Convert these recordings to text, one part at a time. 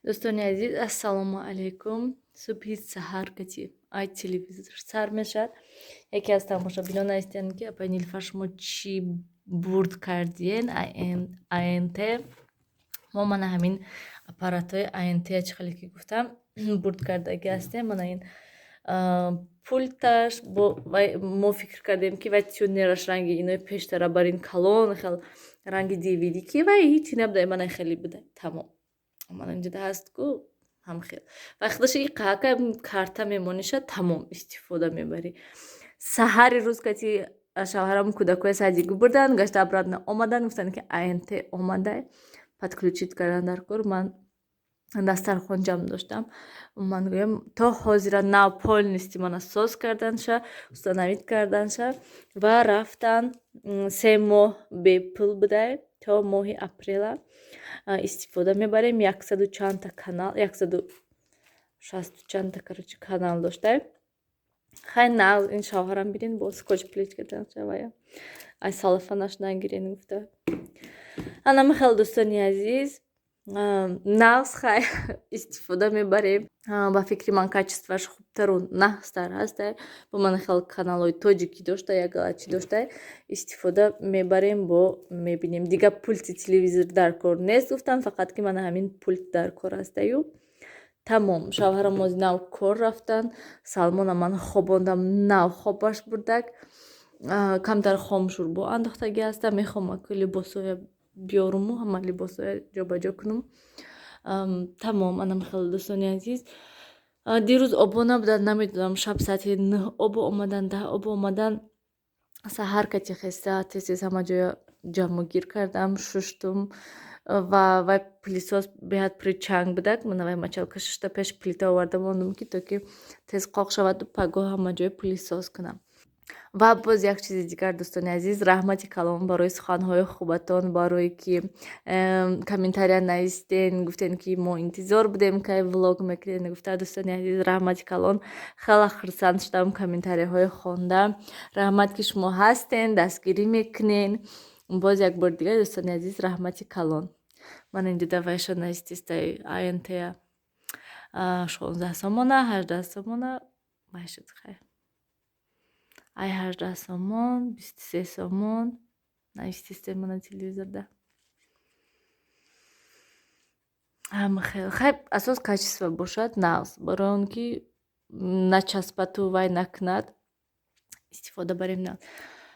Дӯстони азиз, ассалому алайкум. Субҳи саҳар кати ай телевизор сар мешавад. Яке аз тамошобинон ҳастанд, ки апа Нилуфар шумо чӣ бурд кардиен АНТ. Мо мана ҳамин аппаратҳои АНТ-я чӣ хеле ки гуфтам бурд кардаги ҳастем. Мана ин пульташ мо фикр кардем, ки вай тюнераш ранги инои пештара бар ин калон хел ранги DVD ки вай ҳичи набудай, мана хеле будай тамом. Мана инҷода ҳаст ку ҳамхел. Вақташ и қаҳка карта мемониша тамом истифода мебарӣ. Саҳари рӯз кати шавҳарам кӯдакои садигӣ бурдан, гашта обратно омадан, гуфтанд ки АНТ омадай, подключит кардан дар кор. Ман дастархон ҷамъ доштам. Ман гӯям то ҳозира нав полнисти мана соз карданша, установид карданша ва рафтан 3 моҳ бепул будай, то моҳи апрела истифода мебарем. 100 чанда канал, 160 чанда короче канал доштай. Хай нав ин шавҳарам бинин бо скотч плит карданша вая. Ай салофанаш нагирен гуфта. Анам хел дӯстони азиз, навс хай истифода мебарем. Ба фикри ман качестваш хубтару наҳстар ҳастай. Бо ман хел каналҳои тоҷикӣ доштай, як галачи доштай истифода мебарем, бо мебинем. Дига пульти телевизор дар кор нест гуфтанд, фақат ки мана ҳамин пульт дар кор ҳастаю. Тамом. Шавҳарам ози нав кор рафтанд. Салмона ман хобондам, нав хобаш бурдак. Камтар хомшурбо андохтагӣ ҳастам. Мехоҳам ки либосоя биёруму ҳама либосоя ҷобаҷо кунум. Тамом. Анам хеле дӯстони азиз, дирӯз обо набуданд, намедонам шаб соати 9 обо омадан, 10 обо омадан. Саҳар кати хеста тез ҳама ҷоя ҷамъогир кардам, шуштум ва вай пилисос беҳад пури чанг будак. Мана вай мачалка 6 та пеш плита оварда мондум, ки то ки тез қоқ шаваду пагоҳ ҳама ҷоя пилисос кунам. Ва боз як чизи дигар дӯстони азиз, раҳмати калон барои суханҳои хубатон, барое ки комментария навистен, гуфтен ки мо интизор будем кай влог мекунем. Гуфта дӯстони азиз, раҳмати калон. Хела хурсанд шудам комментарияҳои хонда. Раҳмат ки шумо ҳастен, дастгирӣ мекунен. Боз як бор дигар дӯстони азиз, раҳмати калон. Ман инҷода вайша наистистай АНТ-я 16 сомона, 18 сомона вайшуд хай. Ай 18 сомон, 23 сомон наистистай мана телевизорда. Ҳама хел хай асос качество бошад навс, барои он ки начаспату вай накунад истифода барем навс.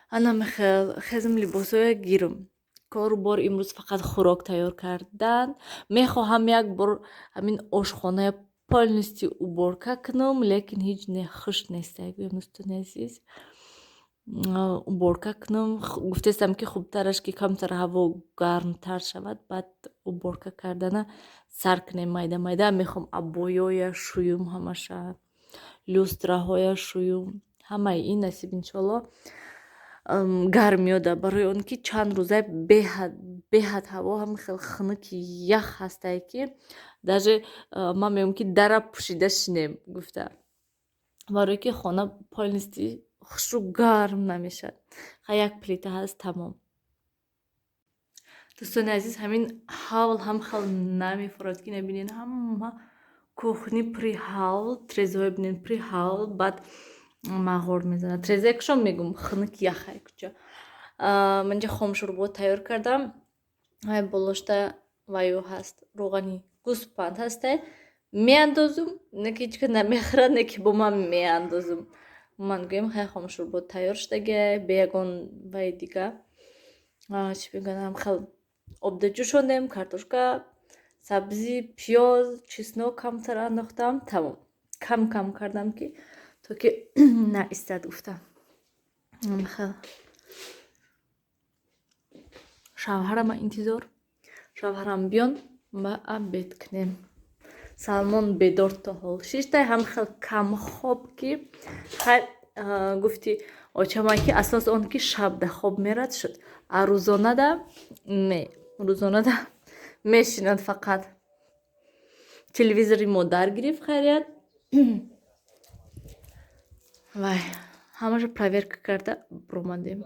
Анам хел хезм либосоя гирм. Кору бор имрӯз фақат хӯрок тайёр кардан. Мехоҳам як бор ҳамин ошхоная полнисту уборка кунам, лекин ҳеҷ хуш нестай. Гӯям дӯстони азиз, уборка кунам. Гуфтестам ки хубтараш ки камтар ҳаво гармтар шавад, баъд уборка кардана сар кунем майда майда. Мехоҳам абоёя шӯюм, ҳамаша люстраҳоя шӯюм, ҳамаи ин насиб иншоалло гармиёда, барои он ки чанд рӯза беҳад ҳаво ҳама хел хунуки ях ҳастай, ки даже ман мегӯям ки дара пӯшида шинем гуфта, барое ки хона полнисти хушу гарм намешавад. Хай як плита ҳаст тамом. Дӯстони азиз, ҳамин ҳавл ҳам хел намефурад, ки набинен ҳама кухни пури ҳавл, трезаҳои бинен пури ҳавл, баъд мағор мезанад. Трезае кушом мегӯм хунук яхай куча. Ман инҷа хомшӯрбо тайёр кардам. Ҳай болошта вайо ҳаст, роғани гӯспанд ҳастай. Меандозум, не ки ҳеҷ кас намехӯрад, не ки бо ман меандозум. Ман гӯям хай хомшӯрбо тайёр шудагиай, бе ягон ваи дига чӣ мегӯям хел обда ҷӯшондем, картошка, сабзӣ, пиёз, чеснок камтар андохтам. Тамом. Кам кам кардам, ки то ки наистад гуфтам. Хел шавҳарама интизор, шавҳарам биён ва обед кунем. Салмон бедор то ҳол 6 тай, ҳам хел камхоб, ки хай гуфти очамай ки асос он ки шабда хоб мерад шуд, а рӯзонада мешинад фақат. Телевизори модар гирифт хайрият. Вай ҳамаша проверка карда бромадем.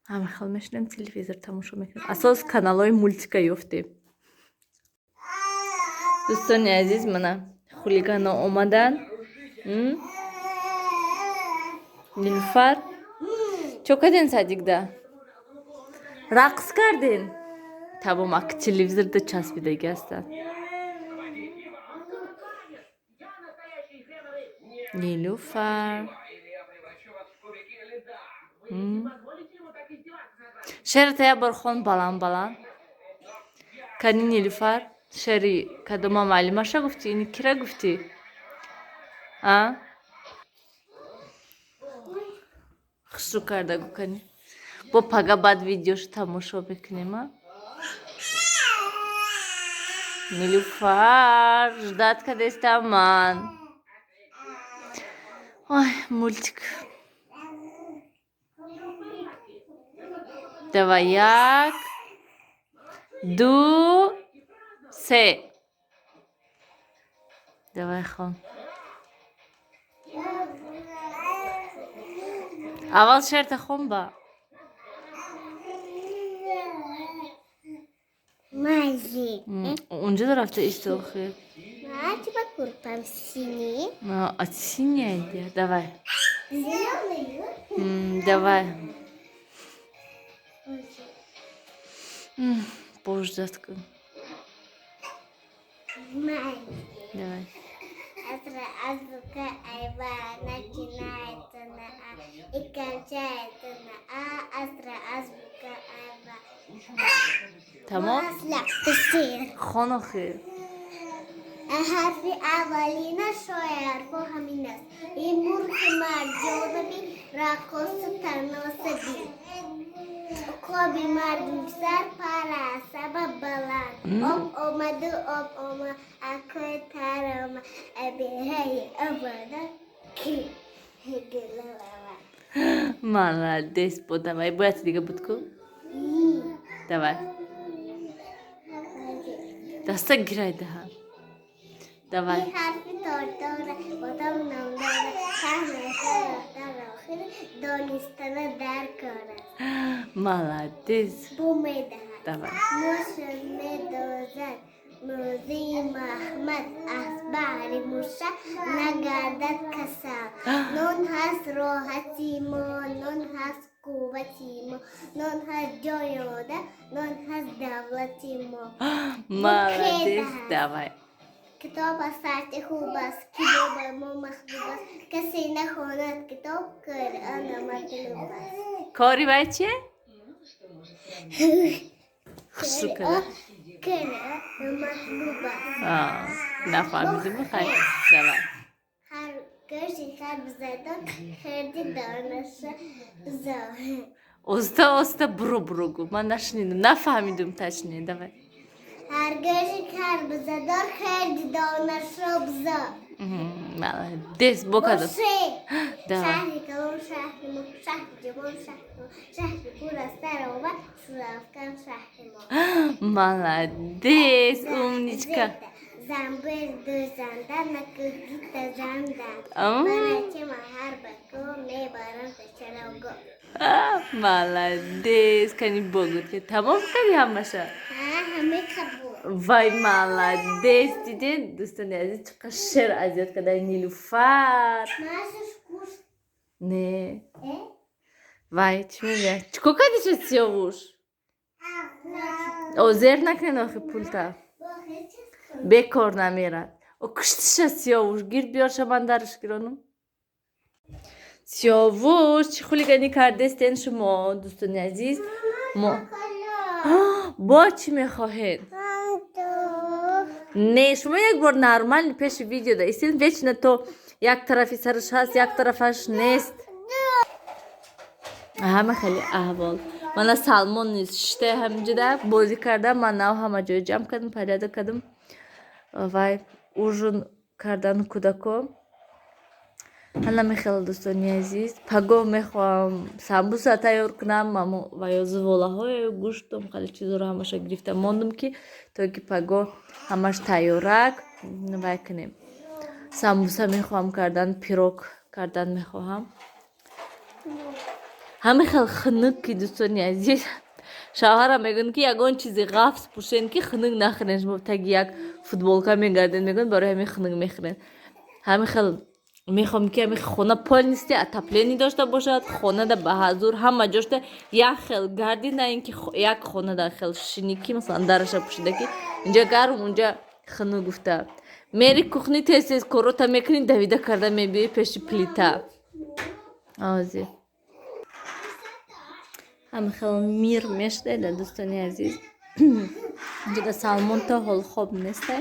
ҳама хел мешинем телевизор тамошо мекунем асос каналҳои мультика ёфтем дӯстони азиз мана хулигано омадан нилуфар чо кардин садикда рақс кардин табом ак телевизорда часпидаги ҳастанд нилуфар шеърата як бор хон баланд баланд кани нилуфар шеъри кадома маълимаша гуфтӣ ини кира гуфтӣ хушрӯ карда гу кани бо пага баъд видеошо тамошо мекунем нилуфар ждат кадестам ман ой мультик давай як ду се давай хон аввал шеърта хон ба Мазик. унҷо рафта истохи Мачба курпам синий. а синяя идея давай Зеленый. давай пождат кун Мазик. давай Азбука айва начинается на А и кончается на А. Азбука айва. тамом Пустир. хон охир حرف اولینا شاعر با همین است این مرغ مرجانبی رقاص تناسبی خوابی مردم سر پر سبب بلند آمد اکوی ترام ابی هی ابدا کی молодец бо давай бояд дига будку давай даста гирай даҳа давай این حرفی تارتاره بادم نمداره فهمشه در آخر دانستن در کار است молодец بو میدهد давай موش میدازد موزی محمد از بحر موشه نگردد کسل نون هست راحتی ما نون هست قوتی ما نون هست جای آده نون هست دولتی ما молодец давай کتاب از سرت خوب است کتاب ما محبوب است کسی نخواند کتاب قرآن مطلوب است کاری باید چیه؟ خسرو کرده قرآن مطلوب است نفهمیدی بخوای دوای هر گرشی خرب زدن خردی دانشه زاه оста буру гу ман нашнидам нафаҳмидум точнее давай هر گرشی خرب زدن خردی دانشه زاه молодец бокадо давай شهری کلان شهر ما شهر جوان شهر ما شهر پر از تراوت شورافکن شهر ما молодец умничка زنبور دوزندن نکهی تزندن آه. بناچه ما هر بکو میبارم تشنوگو молодец кани богуд ки тамом кардӣ ҳамаша همه قبول вай молодец дидед дӯстони азиз чӣ қадр шеър азият кадаи нилуфар ماشش کوش не вай чӣ мегӯяд чӣ кор кардиша сиёвуш зер накунед охи пулта бекор намерад куштиша сиёвуш гир биёрша ман дарш гиронум сиёвуш чӣ хулиганӣ кардестен шумо дӯстони азиз мо бо чӣ мехоҳед не шумо як бор нормални пеши видео да истед вечно то як тарафи сараш ҳаст як тарафаш нест ҳама хеле аҳвол мана салмон низ шишта ҳамҷуда бозӣ кардам ман нав ҳама ҷоя ҷамъ кардам пайдо кардам вай ужин кардану кӯдакон ҳана мехело дӯстони азиз пагоҳ мехоҳам самбуса тайёр кунам ва ё зуволаҳое гӯштом хеле чизоро ҳамаша гирифта мондум ки то ки пагоҳ ҳамаш тайёрак вай кунем самбуса мехоҳам кардан пирог кардан мехоҳам همه خیلی خنک کی دوستانی عزیز شوهرم میگن که یگان چیزی غفص پوشین که خنک نخرنش مبتگی یک فوتبولکا میگردن میگن برای همین خنک میخرن همه خیلی میخوام که همین خونه پل نیستی اتپلینی داشته باشد خونه ده به حضور همه جاشته یک خیلی گردی نه اینکه یک خونه ده خیلی شینیکی مثلا درش پوشیده که اینجا گرم اونجا خنک گفته میری کخنی تیز کروتا میکنی دویده کرده میبینی پیش پلیتا آزی هم خیلی میر میشته ده دوستانی عزیز اینجا ده سالمون تا حال خوب نیسته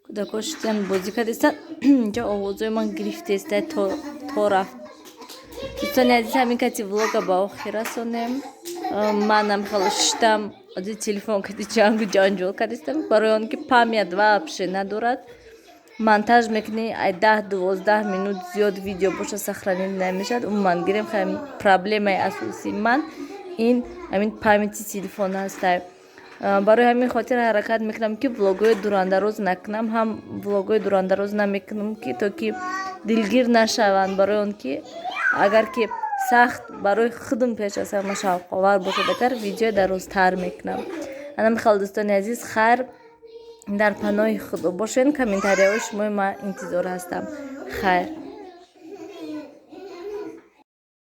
کدا کشتن بازی کردیسته اینجا آوازوی من گرفته استه تا رفت دوستانی عزیز همین کتی ولاغا با آخی رسونیم منم خیلی شدم از تلفن کتی جانجول کردیستم برای آن که پامیت و اپشه ندارد монтаж میکنی 10-12 минут زیاد ویدیو باشه سخرانی نمیشد اون من گیرم خیلی پرابلم اساسی من این همین پامیتی تلفن هسته برای همین خاطر حرکت میکنم که ولاگای دوراندراز نکنم هم ولاگای دوراندراز نمیکنم که تا که دلگیر نشوند برای اون که اگر که سخت برای خودم پیش از همه شوق‌آور باشه بهتر ویدیو درازتر میکنم انا خیلی دوستان عزیز خیر در پناه خدا باشین کامنتاری های شما ما انتظار هستم خیر